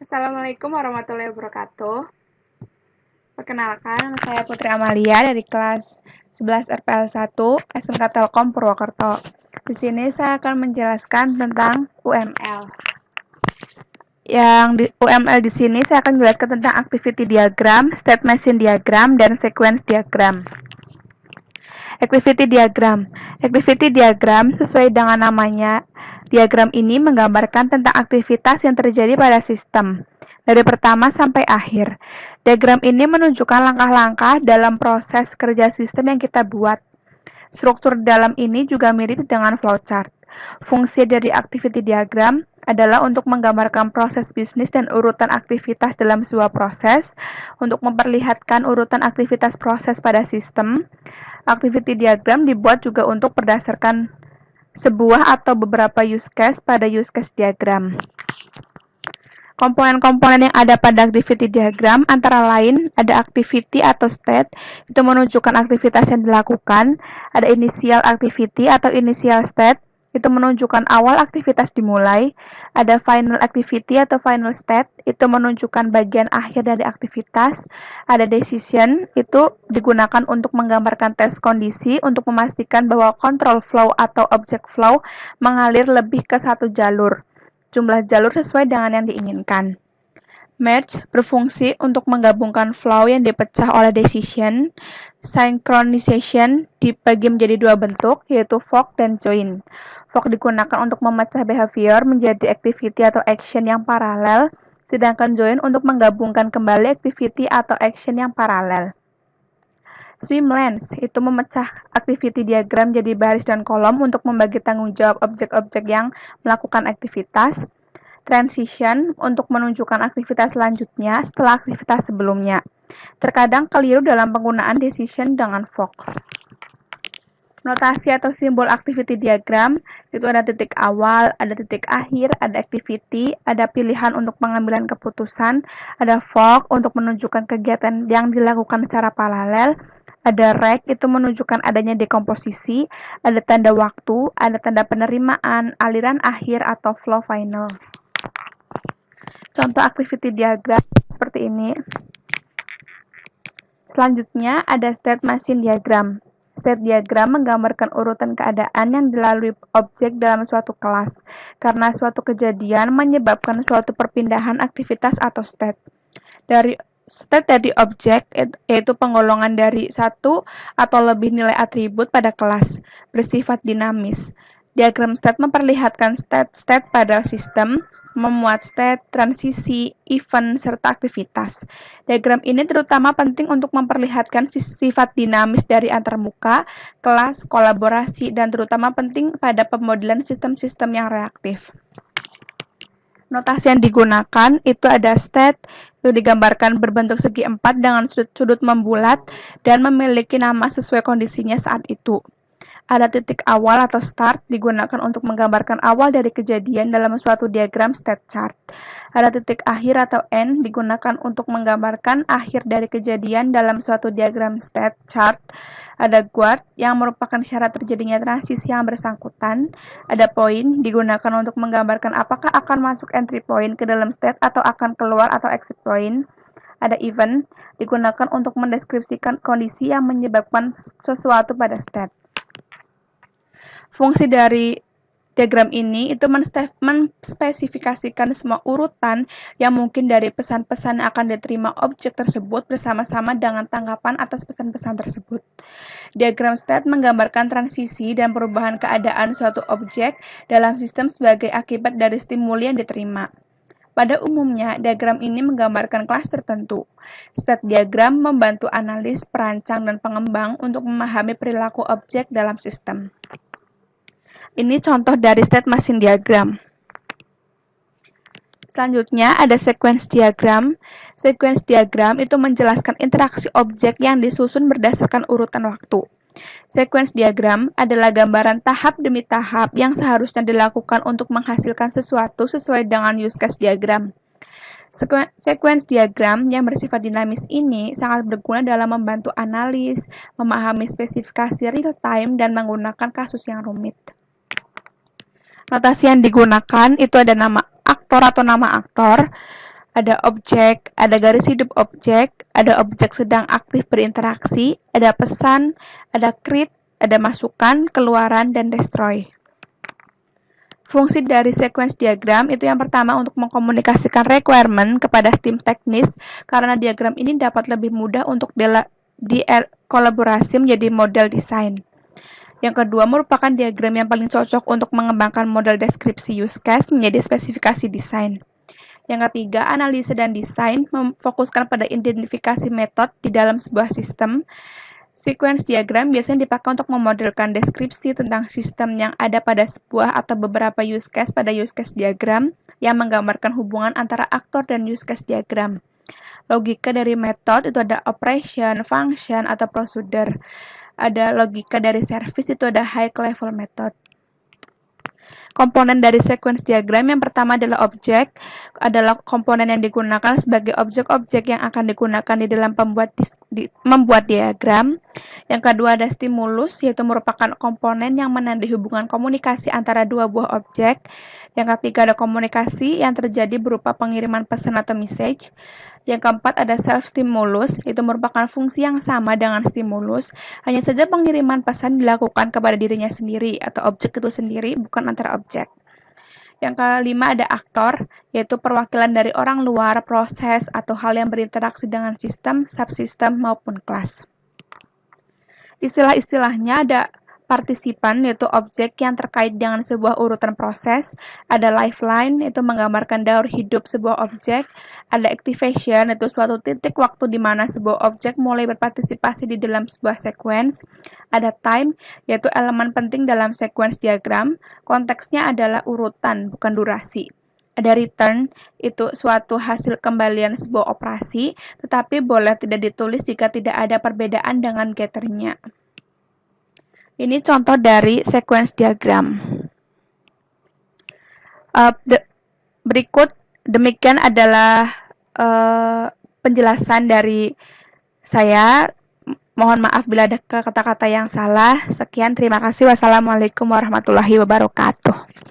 Assalamualaikum warahmatullahi wabarakatuh. Perkenalkan, nama saya Putri Amalia dari kelas 11 RPL 1 SMK Telkom Purwokerto. Di sini saya akan menjelaskan tentang UML. UML di sini saya akan menjelaskan tentang activity diagram, state machine diagram, dan sequence diagram. Activity diagram. Activity diagram sesuai dengan namanya. Diagram ini menggambarkan tentang aktivitas yang terjadi pada sistem dari pertama sampai akhir. Diagram ini menunjukkan langkah-langkah dalam proses kerja sistem yang kita buat. Struktur dalam ini juga mirip dengan flowchart. Fungsi dari activity diagram adalah untuk menggambarkan proses bisnis dan urutan aktivitas dalam sebuah proses, untuk memperlihatkan urutan aktivitas proses pada sistem. Activity diagram dibuat juga untuk berdasarkan sebuah atau beberapa use case pada use case diagram. Komponen-komponen yang ada pada activity diagram antara lain ada activity atau state, itu menunjukkan aktivitas yang dilakukan, ada initial activity atau initial state, itu menunjukkan awal aktivitas dimulai, ada final activity atau final state, itu menunjukkan bagian akhir dari aktivitas, ada decision, itu digunakan untuk menggambarkan tes kondisi untuk memastikan bahwa control flow atau object flow mengalir lebih ke satu jalur. Jumlah jalur sesuai dengan yang diinginkan. Merge berfungsi untuk menggabungkan flow yang dipecah oleh decision. Synchronization dibagi menjadi dua bentuk, yaitu fork dan join. Fork digunakan untuk memecah behavior menjadi activity atau action yang paralel, sedangkan join untuk menggabungkan kembali activity atau action yang paralel. Swim lanes itu memecah activity diagram jadi baris dan kolom untuk membagi tanggung jawab objek-objek yang melakukan aktivitas. Transition untuk menunjukkan aktivitas selanjutnya setelah aktivitas sebelumnya. Terkadang keliru dalam penggunaan decision dengan fork. Notasi atau simbol activity diagram itu ada titik awal, ada titik akhir, ada activity, ada pilihan untuk pengambilan keputusan, ada fork untuk menunjukkan kegiatan yang dilakukan secara paralel, ada rect itu menunjukkan adanya dekomposisi, ada tanda waktu, ada tanda penerimaan, aliran akhir atau flow final. Contoh activity diagram seperti ini. Selanjutnya ada state machine diagram. State diagram menggambarkan urutan keadaan yang dilalui objek dalam suatu kelas, karena suatu kejadian menyebabkan suatu perpindahan aktivitas atau state. State dari objek yaitu penggolongan dari satu atau lebih nilai atribut pada kelas, bersifat dinamis. Diagram state memperlihatkan state pada sistem, memuat state, transisi, event, serta aktivitas. Diagram ini terutama penting untuk memperlihatkan sifat dinamis dari antarmuka, kelas, kolaborasi, dan terutama penting pada pemodelan sistem-sistem yang reaktif. Notasi yang digunakan itu ada state, itu digambarkan berbentuk segi 4 dengan sudut membulat dan memiliki nama sesuai kondisinya saat itu. Ada titik awal atau start digunakan untuk menggambarkan awal dari kejadian dalam suatu diagram state chart. Ada titik akhir atau end digunakan untuk menggambarkan akhir dari kejadian dalam suatu diagram state chart. Ada guard yang merupakan syarat terjadinya transisi yang bersangkutan. Ada point digunakan untuk menggambarkan apakah akan masuk entry point ke dalam state atau akan keluar atau exit point. Ada event digunakan untuk mendeskripsikan kondisi yang menyebabkan sesuatu pada state. Fungsi dari diagram ini itu menspesifikasikan semua urutan yang mungkin dari pesan-pesan yang akan diterima objek tersebut bersama-sama dengan tanggapan atas pesan-pesan tersebut. Diagram state menggambarkan transisi dan perubahan keadaan suatu objek dalam sistem sebagai akibat dari stimuli yang diterima. Pada umumnya, diagram ini menggambarkan kelas tertentu. State diagram membantu analis, perancang, dan pengembang untuk memahami perilaku objek dalam sistem. Ini contoh dari state machine diagram. Selanjutnya ada sequence diagram. Sequence diagram itu menjelaskan interaksi objek yang disusun berdasarkan urutan waktu. Sequence diagram adalah gambaran tahap demi tahap yang seharusnya dilakukan untuk menghasilkan sesuatu sesuai dengan use case diagram. Sequence diagram yang bersifat dinamis ini sangat berguna dalam membantu analis, memahami spesifikasi real time, dan menggunakan kasus yang rumit. Notasi yang digunakan itu ada nama aktor atau nama aktor, ada objek, ada garis hidup objek, ada objek sedang aktif berinteraksi, ada pesan, ada create, ada masukan, keluaran, dan destroy. Fungsi dari sequence diagram itu yang pertama untuk mengkomunikasikan requirement kepada tim teknis, karena diagram ini dapat lebih mudah untuk kolaborasi menjadi model desain. Yang kedua, merupakan diagram yang paling cocok untuk mengembangkan model deskripsi use case menjadi spesifikasi desain. Yang ketiga, analisa dan desain memfokuskan pada identifikasi metode di dalam sebuah sistem. Sequence diagram biasanya dipakai untuk memodelkan deskripsi tentang sistem yang ada pada sebuah atau beberapa use case pada use case diagram yang menggambarkan hubungan antara aktor dan use case diagram. Logika dari metode itu ada operation, function, atau procedure. Ada logika dari service itu ada high level method. Komponen dari sequence diagram yang pertama adalah objek, adalah komponen yang digunakan sebagai objek-objek yang akan digunakan di dalam membuat diagram. Yang kedua ada stimulus, yaitu merupakan komponen yang menandai hubungan komunikasi antara dua buah objek. Yang ketiga ada komunikasi yang terjadi berupa pengiriman pesan atau message. Yang keempat ada self-stimulus, itu merupakan fungsi yang sama dengan stimulus, hanya saja pengiriman pesan dilakukan kepada dirinya sendiri atau objek itu sendiri, bukan antara objek. Yang kelima ada aktor, yaitu perwakilan dari orang luar, proses, atau hal yang berinteraksi dengan sistem, subsistem, maupun kelas. Istilah-istilahnya ada partisipan, yaitu objek yang terkait dengan sebuah urutan proses, ada lifeline, itu menggambarkan daur hidup sebuah objek, ada activation, itu suatu titik waktu di mana sebuah objek mulai berpartisipasi di dalam sebuah sequence, ada time, yaitu elemen penting dalam sequence diagram, konteksnya adalah urutan, bukan durasi. Ada return, itu suatu hasil kembalian sebuah operasi, tetapi boleh tidak ditulis jika tidak ada perbedaan dengan getternya. Ini contoh dari sequence diagram. Berikut demikian adalah penjelasan dari saya. Mohon maaf bila ada kata-kata yang salah. Sekian, terima kasih. Wassalamualaikum warahmatullahi wabarakatuh.